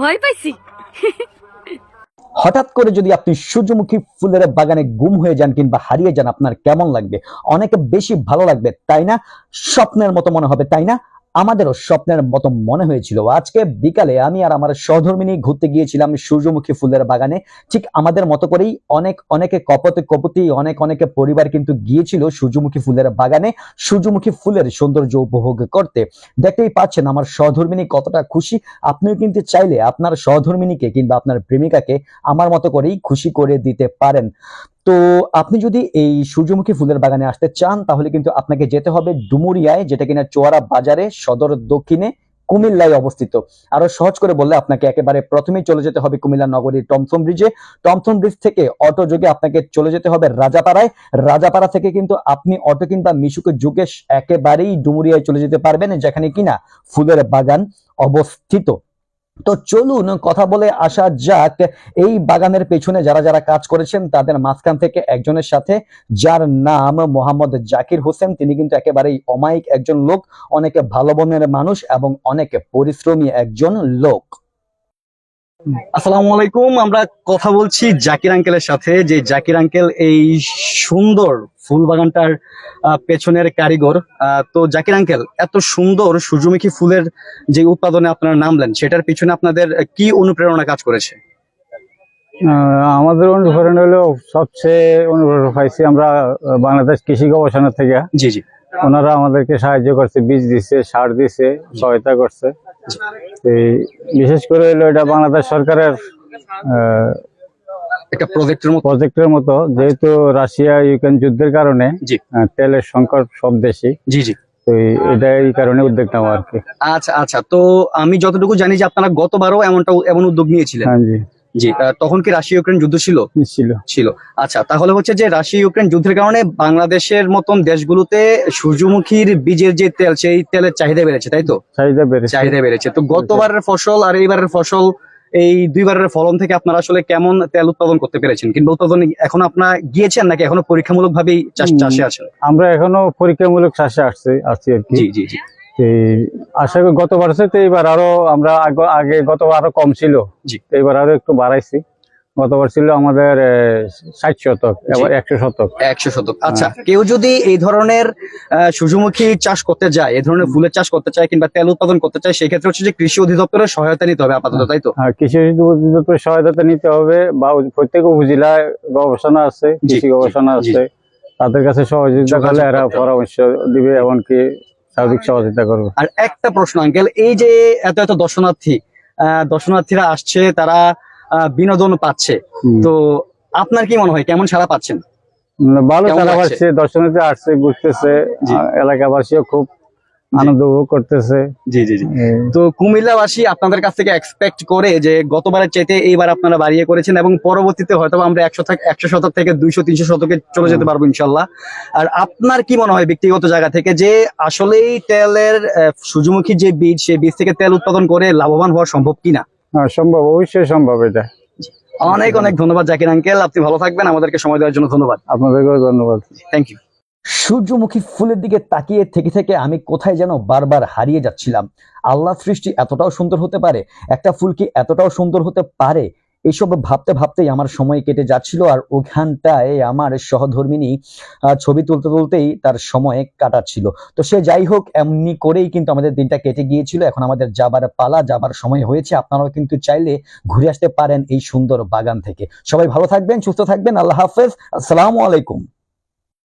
ভয় পাইছি। হঠাৎ করে যদি আপনি সূর্যমুখী ফুলের বাগানে গুম হয়ে যান কিংবা হারিয়ে যান, আপনার কেমন লাগবে? অনেক বেশি ভালো লাগবে, তাই না? স্বপ্নের মতো মনে হবে, তাই না? আমাদেরও স্বপ্নের মতো মনে হয়েছিল। আজকে বিকালে আমি আর আমার সহধর্মিনী ঘুরতে গিয়েছিলাম সূর্যমুখী ফুলের বাগানে। ঠিক আমাদের মতো করেই অনেকে কপতি অনেকে পরিবার কিন্তু গিয়েছিল সূর্যমুখী ফুলের বাগানে সূর্যমুখী ফুলের সৌন্দর্য উপভোগ করতে। দেখতেই পাচ্ছেন আমার সহধর্মিনী কতটা খুশি। আপনিও কিন্তু চাইলে আপনার সহধর্মিনীকে কিংবা আপনার প্রেমিকাকে আমার মতো করেই খুশি করে দিতে পারেন। তো আপনি যদি এই সূর্যমুখী ফুলের বাগানে আসতে চান, তাহলে কিন্তু আপনাকে যেতে হবে ডুমুরিয়ায়, যেটা কিনা চুয়াড়া বাজারে সদর দক্ষিণে কুমিল্লায় অবস্থিত। আরো সহজ করে বললে আপনাকে একেবারে প্রথমেই চলে যেতে হবে কুমিল্লা নগরীর টমথম ব্রিজে। টমথম ব্রিজ থেকে অটো যোগে আপনাকে চলে যেতে হবে রাজাপাড়ায়। রাজাপাড়া থেকে কিন্তু আপনি অটো কিংবা মিশুকে যোগে একেবারেই ডুমুরিয়ায় চলে যেতে পারবেন, যেখানে কিনা ফুলের বাগান অবস্থিত। তো চলুন কথা বলে আসা যাক এই বাগানের পেছনে যারা যারা কাজ করেছেন তাদের মাঝখান থেকে একজনের সাথে, যার নাম মোহাম্মদ জাকির হোসেন। তিনি কিন্তু একেবারেই অমায়িক একজন লোক, অনেকে ভালো মনের মানুষ এবং অনেকে পরিশ্রমী একজন লোক। আসসালামু আলাইকুম। আমরা কথা বলছি জাকির আঙ্কেলের সাথে, যে জাকির আঙ্কেল এই সুন্দর ফুল বাগানটার পেছনের কারিগর। তো জাকির আঙ্কেল, এত সুন্দর সূর্যমুখী ফুলের যে উৎপাদনে আপনারা নামলেন, সেটার পিছনে আপনাদের কি অনুপ্রেরণা কাজ করেছে? আমাদের অনুপ্রেরণা হলো, সবচেয়ে অনুপ্রেরণা পাইছি আমরা বাংলাদেশ কৃষি গবেষণা থেকে। জি জি। ওনারা আমাদেরকে সাহায্য করছে, বীজ দিছে, সার দিছে, সহায়তা করছে। এই বিশেষ করে হলো এটা বাংলাদেশ সরকারের একটা প্রজেক্টের মতো, যেহেতু রাশিয়া ইউক্রেন যুদ্ধের কারণে তেলের সংকট সব দেশে। জি জি। তো এটা এই কারণে উদ্যোগ নেওয়া আর কি। আচ্ছা আচ্ছা। তো আমি যতটুকু জানি যে আপনারা গতবারও এমন উদ্যোগ নিয়েছিলেন। হ্যাঁ জি জি। তখন কি রাশিয়া ইউক্রেন যুদ্ধ ছিল? ছিল। আচ্ছা, তাহলে হচ্ছে যে রাশিয়া ইউক্রেন যুদ্ধের কারণে বাংলাদেশের মতন দেশগুলোতে সূর্যমুখীর বীজের যে তেল, সেই তেলের চাহিদা বেড়েছে, তাই তো? চাহিদা বেড়েছে। তো গতবারের ফসল আর এইবারের ফসল, এই দুইবারের ফলন থেকে আপনারা আসলে কেমন তেল উৎপাদন করতে পেরেছেন, কিংবা উৎপাদন এখন আপনারা গিয়েছেন নাকি এখনো পরীক্ষামূলক ভাবেই চাষে আছেন? আমরা এখনো পরীক্ষামূলক চাষে আছি আর কি। জি জি জি। আশা করি গতবার তো এবার আরো আমরা গতবার আরো কম ছিল, এবার আরো একটু বাড়াইছি। গতবার ছিল আমাদের 60 শতক, এবার 100 শতক। 100 শতক। আচ্ছা, কেউ যদি এই ধরনের সূর্যমুখী চাষ করতে যায়, এই ধরনের ফুলের চাষ করতে চায় কিংবা তেল উৎপাদন করতে চায়, সেক্ষেত্রে হচ্ছে যে কৃষি অধিদপ্তরের সহায়তা নিতে হবে আপাতত, তাই তো? হ্যাঁ, কৃষি অধিদপ্তরের সহায়তা নিতে হবে, বা প্রত্যেক উপজেলায় গবেষণা আছে, কৃষি গবেষণা আছে, তাদের কাছে সহযোগিতা করলে এরা পরামর্শ দিবে, এমনকি সার্বিক সহযোগিতা করবে। আর একটা প্রশ্ন আঙ্কেল, এই যে এত এত দর্শনার্থীরা আসছে, তারা বিনোদন পাচ্ছে, তো আপনার কি মনে হয় কেমন সাড়া পাচ্ছেন? ভালো সাড়া পাচ্ছে, দর্শনার্থী আসছে, ঘুরতেছে, এলাকাবাসীও খুব আনন্দ উপভোগ করতেছে। জি জি জি। তো কুমিল্লাবাসী আপনাদের কাছ থেকে এক্সপেক্ট করে যে গতবারের চাইতে এইবার আপনারা বাড়িয়ে করেছেন, এবং পরবর্তীতে হয়তো আমরা 100 শতক থেকে 200-300 শতকে চলে যেতে পারবো ইনশাল্লাহ। আর আপনার কি মনে হয় ব্যক্তিগত জায়গা থেকে, যে আসলেই তেলের সূর্যমুখী যে বীজ, সেই বীজ থেকে তেল উৎপাদন করে লাভবান হওয়া সম্ভব কিনা? সম্ভব, অবশ্যই সম্ভব এটা। অনেক অনেক ধন্যবাদ জাকির আঙ্কেল, আপনি ভালো থাকবেন। আমাদেরকে সময় দেওয়ার জন্য ধন্যবাদ। আপনাদেরকেও ধন্যবাদ। Thank you. সূর্যমুখী ফুলের দিকে তাকিয়ে থেকে থেকে আমি কোথায় যেন বারবার হারিয়ে যাচ্ছিলাম। আল্লাহ সৃষ্টি এতটাও সুন্দর হতে পারে, একটা ফুল কি এতটাও সুন্দর হতে পারে, এইসব ভাবতে ভাবতেই আমার সময় কেটে যাচ্ছিল। আর ওখানটায় আমার সহধর্মিনী ছবি তুলতে তুলতেই তার সময় কাটাচ্ছিল। তো সে যাই হোক, এমনি করেই কিন্তু আমাদের দিনটা কেটে গিয়েছিল। এখন আমাদের যাবার পালা, যাবার সময় হয়েছে। আপনারাও কিন্তু চাইলে ঘুরে আসতে পারেন এই সুন্দর বাগান থেকে। সবাই ভালো থাকবেন, সুস্থ থাকবেন। আল্লাহ হাফেজ, আসসালামু আলাইকুম।